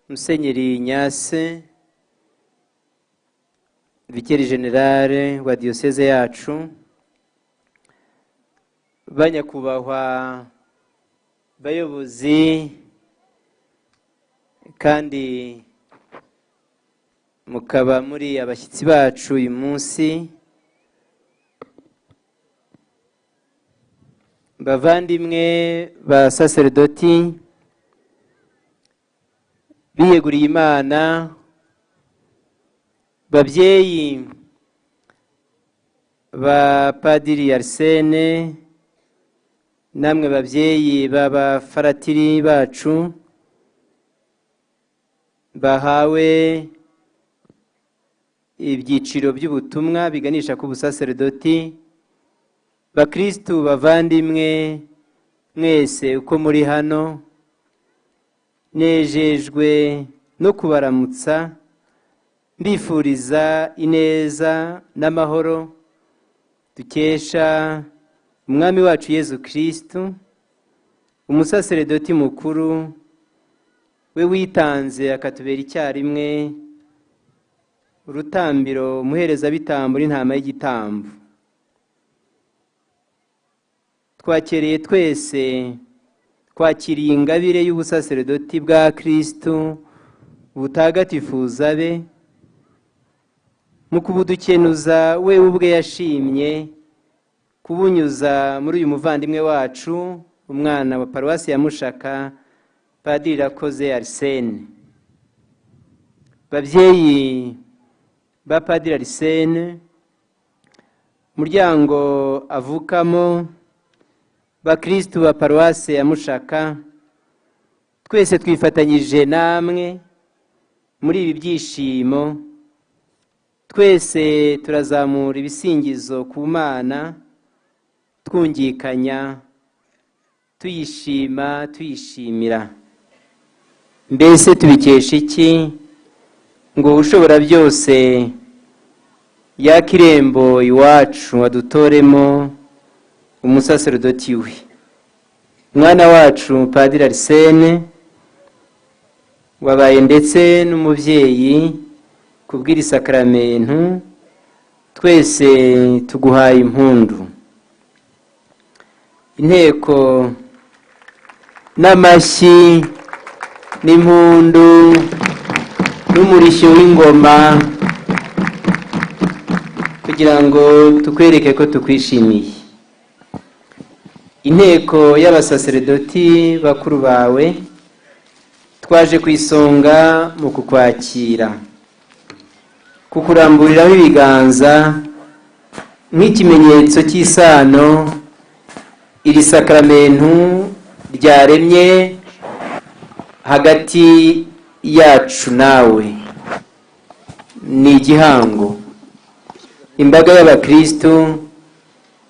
Musenyeri Nyase Vikeri Generale wa diocese yacu, banyakubahwa bayobozi kandi mukaba muri abashyitsi bacu uyu munsi, bavandimwe ba sacerdoti biyeguriye Imana, babyeyi ba Padiri Arsene, namwe babyeyi b'abafaratiri bacu bahawe ibyiciro by'ubutumwa biganisha ku busaserdoti, bakristu bavandimwe mwese uko muri hano, nejejwe no kubaramutsa mbifuriza ineza n'amahoro dukesha umwami wacu Yezu Kristu, umusaserdoti mukuru we witanze akatubera icyarimwe urutambiro, umuherezabitambo n'intama y'igitambo. Twakereye twese kwakiriye ingabire y'ubusaserdoti bwa Kristu butagatifuza be, mu kubudukenuza we ubwe yashimye kubunyuza muri uyu muvandimwe wacu, umwana wa paruwasi ya Mushaka, Padiri Irakoze Arsene. Babyeyi ba Padiri Arsene, muryango avukamo, bakristu ba paruwasi ya Mushaka, twese twifatanyije namwe muri ibi byishimo. Twese turazamura ibisingizo ku Mana, twungikanya, tuyishima, tuyishimira. Mbese tubikesha iki ngo ushobora byose yakirembo iwacu adutoremo umusaserdoti we, mwana wacu Padiri Arsene, wabaye ndetse n'umubyeyi kubw'iri sakramentu. Twese tuguhaye impundu, inteko n'amashyi n'impundu n'umurishyo w'ingoma kugira ngo tukwereke ko tukwishimiye. Inteko y'abasaserdoti bakuru bawe, twaje ku isonga mu kukwakira, kukuramburiraho ibiganza nk'ikimenyetso cy'isano iri sakramentu ryaremye hagati yacu nawe. Ni igihango imbaga y'abakristu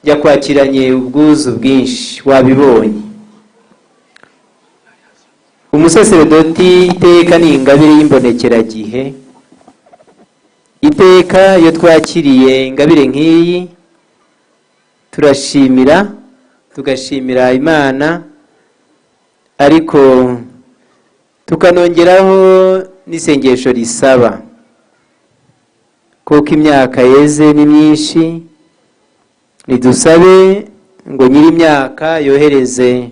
yakwakiranye ubwuzu bwinshi, wabibonye. Umusaserdoti iteka ni ingabire y'imbonekeragihe. Iteka iyo twakiriye ingabire nk'iyi turashimira, tugashimira Imana, ariko tukanongeraho n'isengesho risaba, kuko imyaka yeze ni myinshi. Nidusabe ngo nyiri imyaka yohereze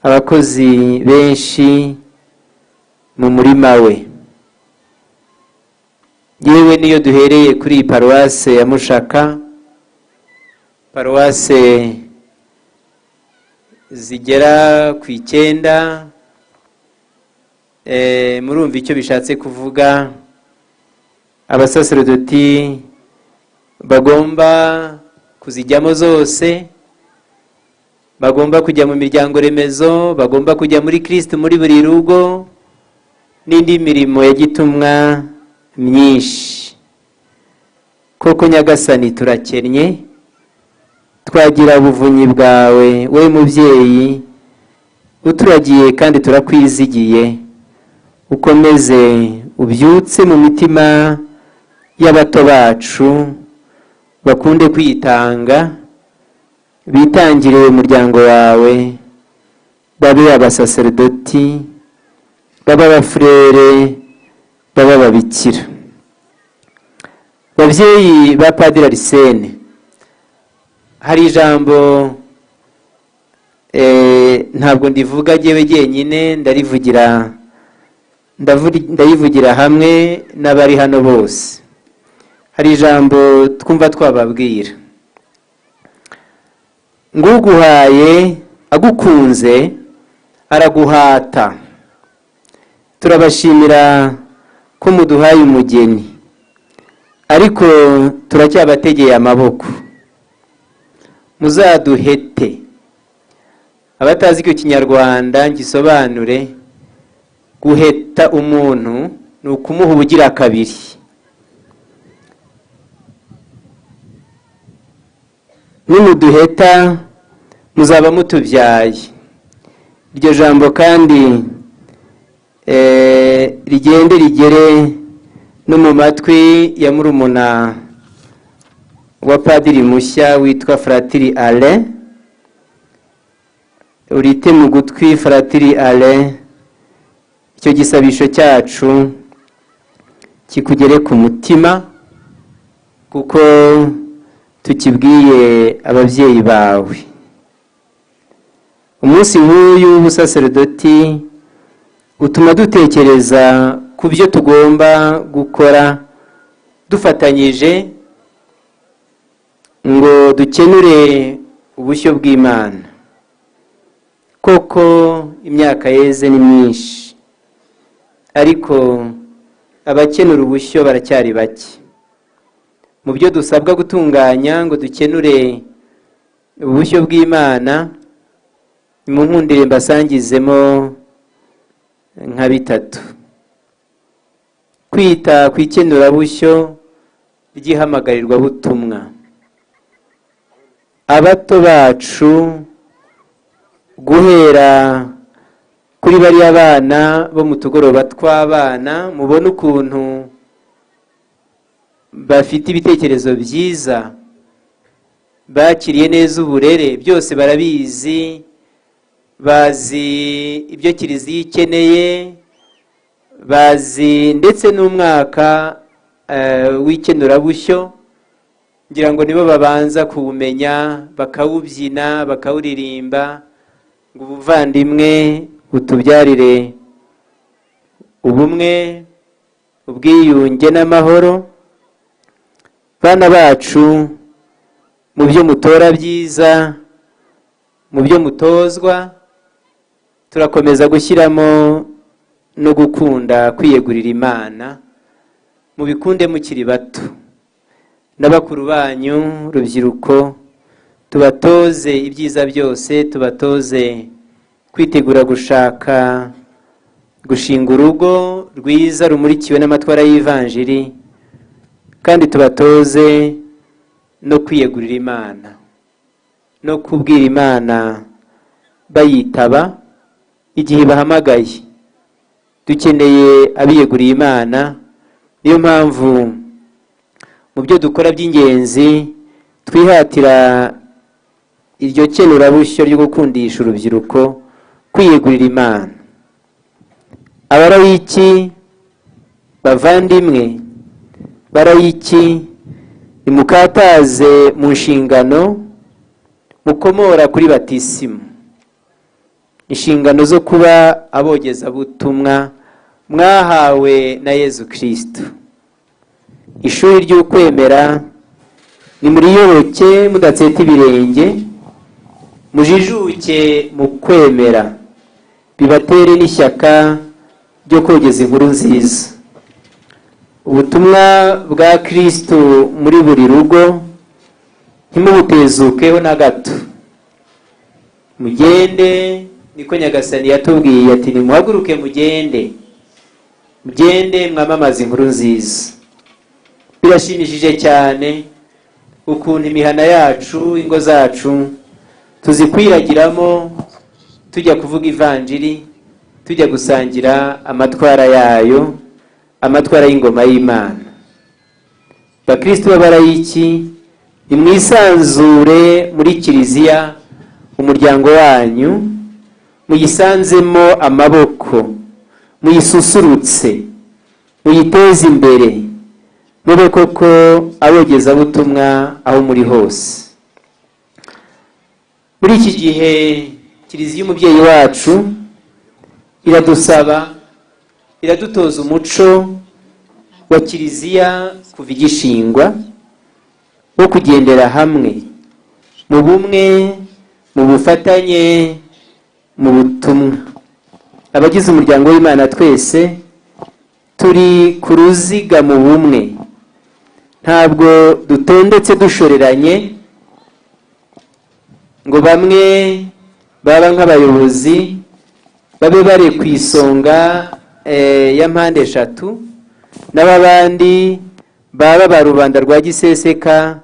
abakozi benshi mu murima we. Yewe niyo duhereye kuri paruwase ya Mushaka, paruwase zigera ku 9, murumva icyo bishatse kuvuga. Abasaserdoti bagomba kuzijyamo zose, bagomba kujya mu miryango remezo, bagomba kujya muri Kristo muri buri rugo, n'indi mirimo ya gitumwa myinshi. Koko Nyagasani turakennye, twagira ubuvunyi bwawe we mubyeyi uturagiye, kandi turakwizigiye. Ukomeze ubyutse mu mitima y'abato bacu, bakunde kwitanga, bitangire umuryango wawe, babe abasaserdoti baba abafurere, baba ababikira. Babyeyi ba Padiri Arsene, hari ijambo ntabwo ndivuga jyewe jyenyine, ndayivugira hamwe n'abari hano bose. Hari ijambo twumva twababwira: nguguhaye agukunze araguhata. Turabashimira ko muduhaye umugeni, ariko turacyabategeye amaboko. Muzaduhete. Abatazi icyo Kinyarwanda ngisobanure: guheta umuntu ni ukumuha ubugira kabiri. Nimuduheta muzaba mutubyaye. Iryo jambo kandi rigende rigere no mu matwi ya murumuna wa Padiri mushya witwa Fratiri Alain. Urite mu gutwi Fratiri Alain, icyo gisabisho cyacu kikugere ku mutima, kuko tukibwiye ababyeyi bawe. Umunsi nk'uyu w'ubusaserdoti utuma dutekereza ku byo tugomba gukora dufatanyije ngo dukenure ubushyo bw'Imana. Koko imyaka yeze ni myinshi, ariko abakenura ubushyo baracyari bake. Mu byo dusabwa gutunganya ngo dukenure ubushyo bw'Imana, nimunkundire mbasangizemo nka bitatu. Kwita ku ikenurabushyo ry'ihamagarirwa butumwa. Abato bacu, guhera kuri bariya bana bo mu tugoroba tw'abana, mubona ukuntu bafite ibitekerezo byiza, bakiriye neza uburere, byose barabizi, bazi ibyo Kiliziya ikeneye, bazi ndetse n'umwaka w'ikenurabushyo. Ngira ngo nibo babanza kuwumenya, bakawubyina, bakawuririmba, ngo ubuvandimwe butubyarire ubumwe, ubwiyunge n'amahoro. Bana bacu, mu byo mutora byiza, mu byo mutozwa, turakomeza gushyiramo no gukunda kwiyegurira Imana. Mubikunde mukiri bato. N'abakuru banyu, rubyiruko, tubatoze ibyiza byose, tubatoze kwitegura gushaka, gushinga urugo rwiza rumurikiwe n'amatwara y'Ivanjiri, kandi tubatoze no kwiyegurira Imana, no kubwira Imana bayitaba igihe bahamagaye. Dukeneye abiyeguriye Imana. Niyo mpamvu mu byo dukora by'ingenzi twihatira iryo kenurabushyo ryo gukundisha urubyiruko kwiyegurira Imana. Abarayiki, bavandimwe, barayiki, nimukataze mu nshingano mukomora kuri batisimu, inshingano zo kuba abogezabutumwa mwahawe na Yezu Kristo. Ishuri ry'ukwemera nimuriyoboke mudatseta ibirenge, mujijuke mu kwemera, bibatere n'ishyaka ryo kogeza inkuru nziza. Ubutumwa bwa Kristo muri buri rugo ntimubutezukeho na gato. Mugende, niko Nyagasani yatubwiye ati nimuhaguruke mugende, mugende mwamamaza inkuru nziza. Birashimishije cyane ukuntu imihana yacu, ingo zacu tuzikwiragiramo, tujya kuvuga Ivanjiri, tujya gusangira amatwara yayo, amatwara y'ingoma y'Imana. Bakristo b'abarayiki, nimwisanzure muri Kiliziya, umuryango wanyu muyisanzemo amaboko, muyisusurutse, muyiteze imbere, mube koko abogezabutumwa aho muri hose. Muri iki gihe Kiliziya umubyeyi wacu iradusaba, iradutoza umuco wa Kiliziya kuva igishingwa wo kugendera hamwe mu bumwe, mu bufatanye, mu butumwa. Abagize umuryango w'Imana twese turi ku ruziga mu bumwe, ntabwo dutondetse dushoreranye ngo bamwe baba nk'abayobozi babe bari ku isonga ya mpande eshatu, n'abandi baba ba rubanda rwa giseseka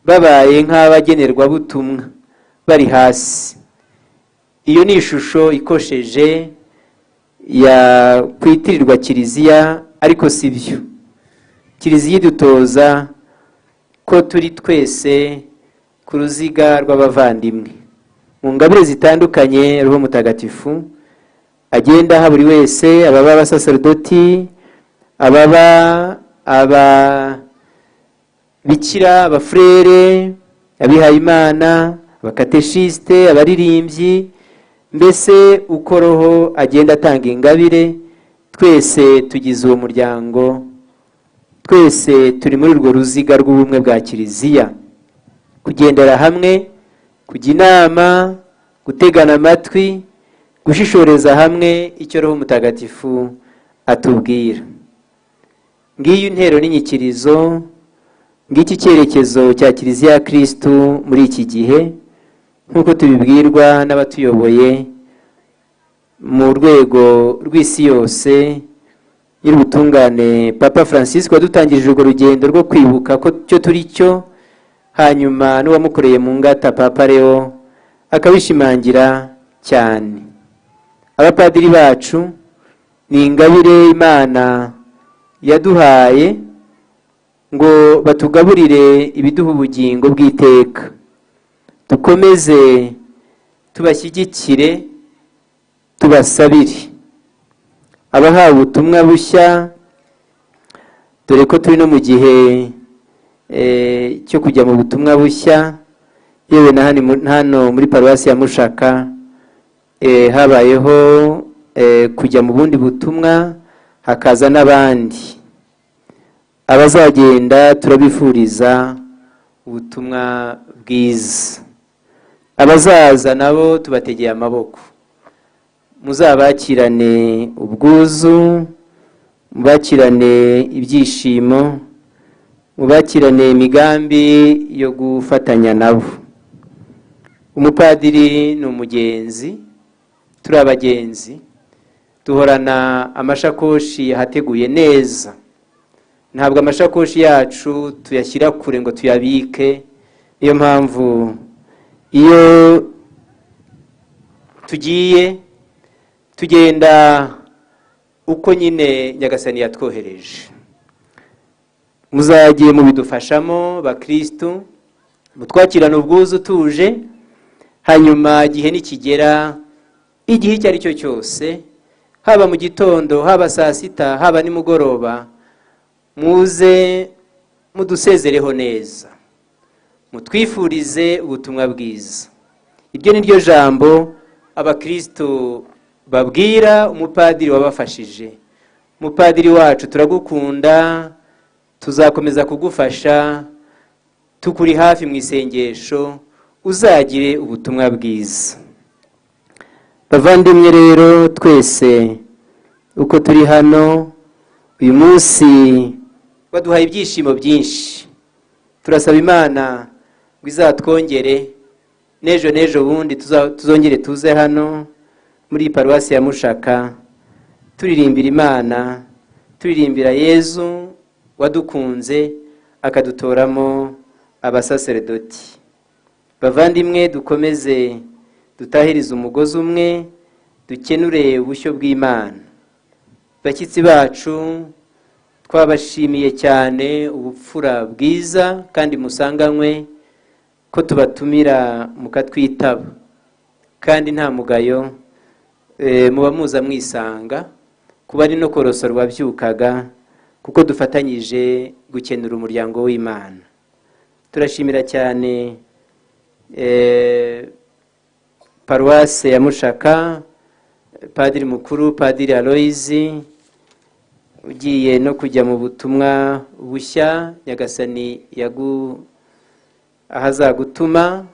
babaye nk'abagenerwabutumwa bari hasi. Iyo ni ishusho ikosheje ya kwitirirwa Kiliziya, ariko si byo. Kiliziya idutoza ko turi twese ku ruziga rw'abavandimwe mu ngabire zitandukanye Roho Mutagatifu agenda aha buri wese, ababa abasaserdoti, ababa ababikira, abafurere, abihayimana, abakateshiste, abaririmbyi, mbese uko Roho agenda atanga ingabire, twese tugize uwo muryango, twese turi muri urwo ruziga rw'ubumwe bwa Kiliziya, kugendera hamwe, kujya inama, gutegana amatwi, gushishoreza hamwe icyo Roho Mutagatifu atubwira. Ngiyo intero n'inyikirizo, ngiki cyerekezo cya Kiliziya ya Kristu muri iki gihe, nk'uko tubibwirwa n'abatuyoboye mu rwego rw'isi yose y'ubutungane. Papa Francisco wadutangirije urwo rugendo rwo kwibuka ko cyo turi cyo, hanyuma n'uwamukoreye mu ngata Papa Leo akabishimangira cyane. Abapadiri bacu ni ingabire Imana yaduhaye ngo batugaburire ibiduha ubugingo bw'iteka. Dukomeze tubashyigikire, tubasabire. Abahawe ubutumwa bushya, dore ko turi no mu gihe cyo kujya mu butumwa bushya, yewe na hano muri paruwasi ya Mushaka habayeho kujya mu bundi butumwa, hakaza n'abandi. Abazagenda turabifuriza ubutumwa bwiza, abazaza nabo tubategeye amaboko. Muzabakirane ubwuzu, mubakirane ibyishimo, mubakirane imigambi yo gufatanya nabo. Umupadiri ni umugenzi, turi abagenzi, duhorana amashakoshi yahateguye neza. Ntabwo amashakoshi yacu tuyashyira kure ngo tuyabike. Niyo mpamvu iyo tugiye tugenda uko nyine Nyagasani yatwohereje. Muzagiye mubidufashamo bakristu, mutwakirana ubwuzu tuje, hanyuma igihe nikigera, igihe icyo ari cyo cyose, haba mu gitondo, haba saa sita, haba nimugoroba, muze mudusezereho neza, mutwifurize ubutumwa bwiza. Iryo ni ryo jambo abakristo babwira umupadiri wabafashije. Umupadiri wacu turagukunda, tuzakomeza kugufasha, tukuri hafi mu isengesho, uzagire ubutumwa bwiza. Bavandimwe rero, twese uko turi hano uyu munsi baduhaye ibyishimo byinshi. Turasaba Imana ngo izatwongere n'ejo bundi tuzongere tuze hano muri paruwasi ya Mushaka, turirimbira Imana, turirimbira Yezu wadukunze akadutoramo abasaserdoti. Bavandimwe, dukomeze dutahiriza umugozi umwe, dukenure ubushyo bw'Imana. Bashyitsi bacu, twabashimiye cyane ubupfura bwiza kandi musanganywe, ko tubatumira mukatwitaba kandi nta mugayo. muba muza mwisanga kuba ari no korosoro wabyukaga kuko dufatanyije gukenura umuryango w'Imana. Turashimira cyane paruwase ya Mushaka, Padiri mukuru Padiri Aloyizi ugiye no kujya mu butumwa bushya Nyagasani ahazagutuma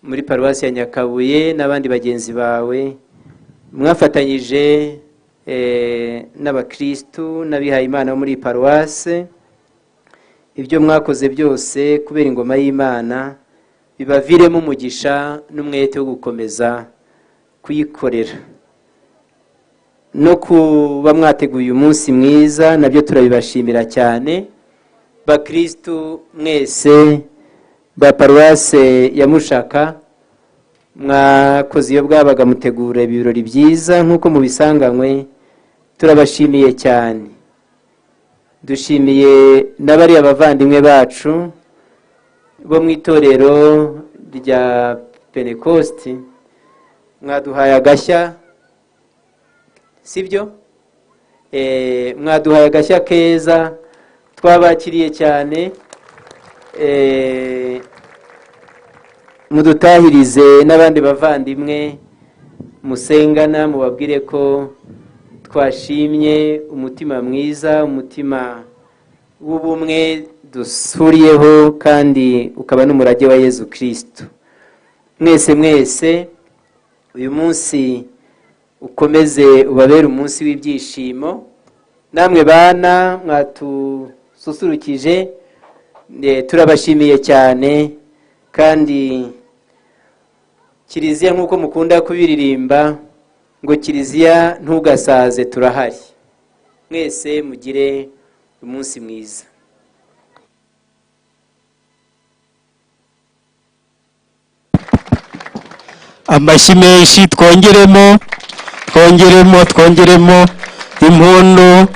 muri paruwasi ya Nyakabuye, n'abandi bagenzi bawe mwafatanyije n'abakristu n'abihaye Imana muri paruwase. Ibyo mwakoze byose kubera ingoma y'Imana bibaviremo umugisha n'umwete wo gukomeza kuyikorera no kuba mwateguye umunsi mwiza, nabyo turabibashimira cyane. Bakristu mwese ba paruwase ya Mushaka mwakoze iyo bwabaga mutegura ibirori byiza nk'uko mubisanganywe, turabashimiye cyane. Dushimiye n'abari abavandimwe bacu bo mu itorero rya Pentecost, mwaduhaye agashya, sibyo? Mwaduhaye agashya keza, twabakiriye cyane. Mudutahirize n'abandi bavandimwe musengana, mubabwire ko twashimye umutima mwiza, umutima w'ubumwe dusuriyeho, kandi ukaba n'umurage wa Yezu Kristo. Mwese uyu munsi ukomeze ubabere umunsi w'ibyishimo. Namwe bana mwatususurukije, turabashimiye cyane. Kandi Kiliziya nk'uko mukunda kubiririmba ngo Kiliziya ntugasaze, turahari. Mwese mugire umunsi mwiza. Amashyi menshi, twongeremo impundu,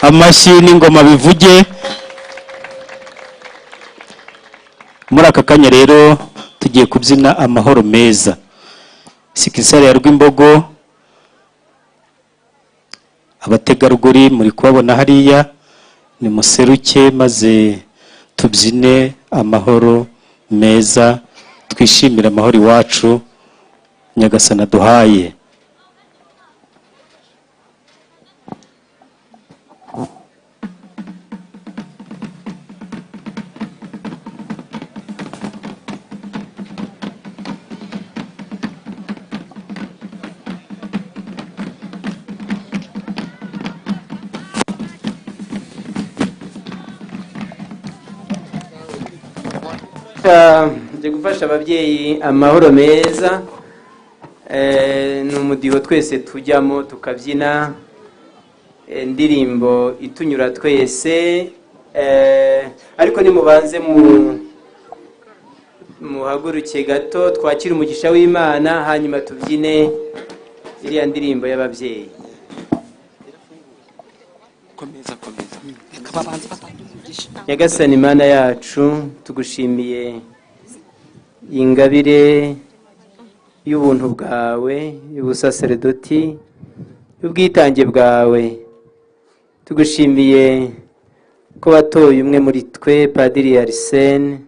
amashyi n'ingoma bivuge. Muri aka kanya rero tugiye kubyina amahoro meza. Sikisari ya Rwimbogo, abategarugori muri kubabona hariya, ni museruke maze tubyine amahoro meza, twishimira amahoro iwacu Nyagasani aduhaye. Nje gufasha ababyeyi amahoro meza. Ni umudiho twese tujyamo tukabyina indirimbo itunyura twese, ariko nimubanze muhaguruke gato twakira umugisha w'Imana, hanyuma tubyine iriya ndirimbo y'ababyeyi. Nyagasani Imana yacu, tugushimiye ingabire y'ubuntu bwawe, y'ubusaserdoti, y'ubwitange bwawe. Tugushimiye ko watoye umwe muri twe, Padiri Arsene,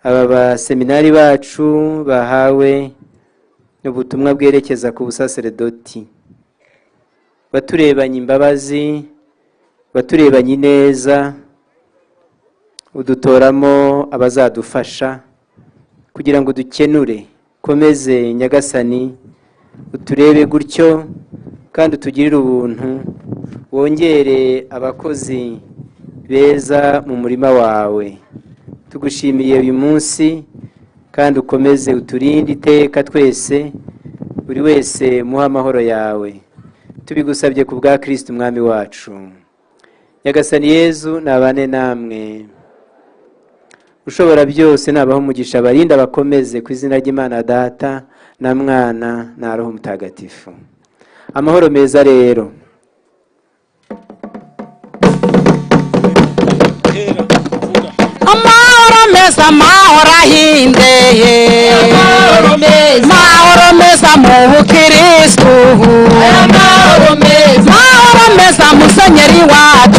aba baseminari bacu bahawe ubutumwa bwerekeza ku busaserdoti. Baturebanye imbabazi, baturebanye neza, udutoramo abazadufasha kugira ngo dukenure. Komeze Nyagasani uturebe gutyo, kandi utugirire ubuntu, wongere abakozi beza mu murima wawe. Tugushimiye uyu munsi, kandi ukomeze uturinde iteka twese, buri wese muha amahoro yawe. Tubigusabye ku bwa Kristo umwami wacu. Nyagasani Yezu nabane namwe. Ushobora byose nabaho umugisha, barinda bakomeze ku izina ry'Imana Data na Mwana na Roho Mutagatifu. Amahoro meza rero. Amahoro meza, amahoro ahindeye, amahoro meza mu bukire. Kristo. Mahoro meza musenyeri wacu.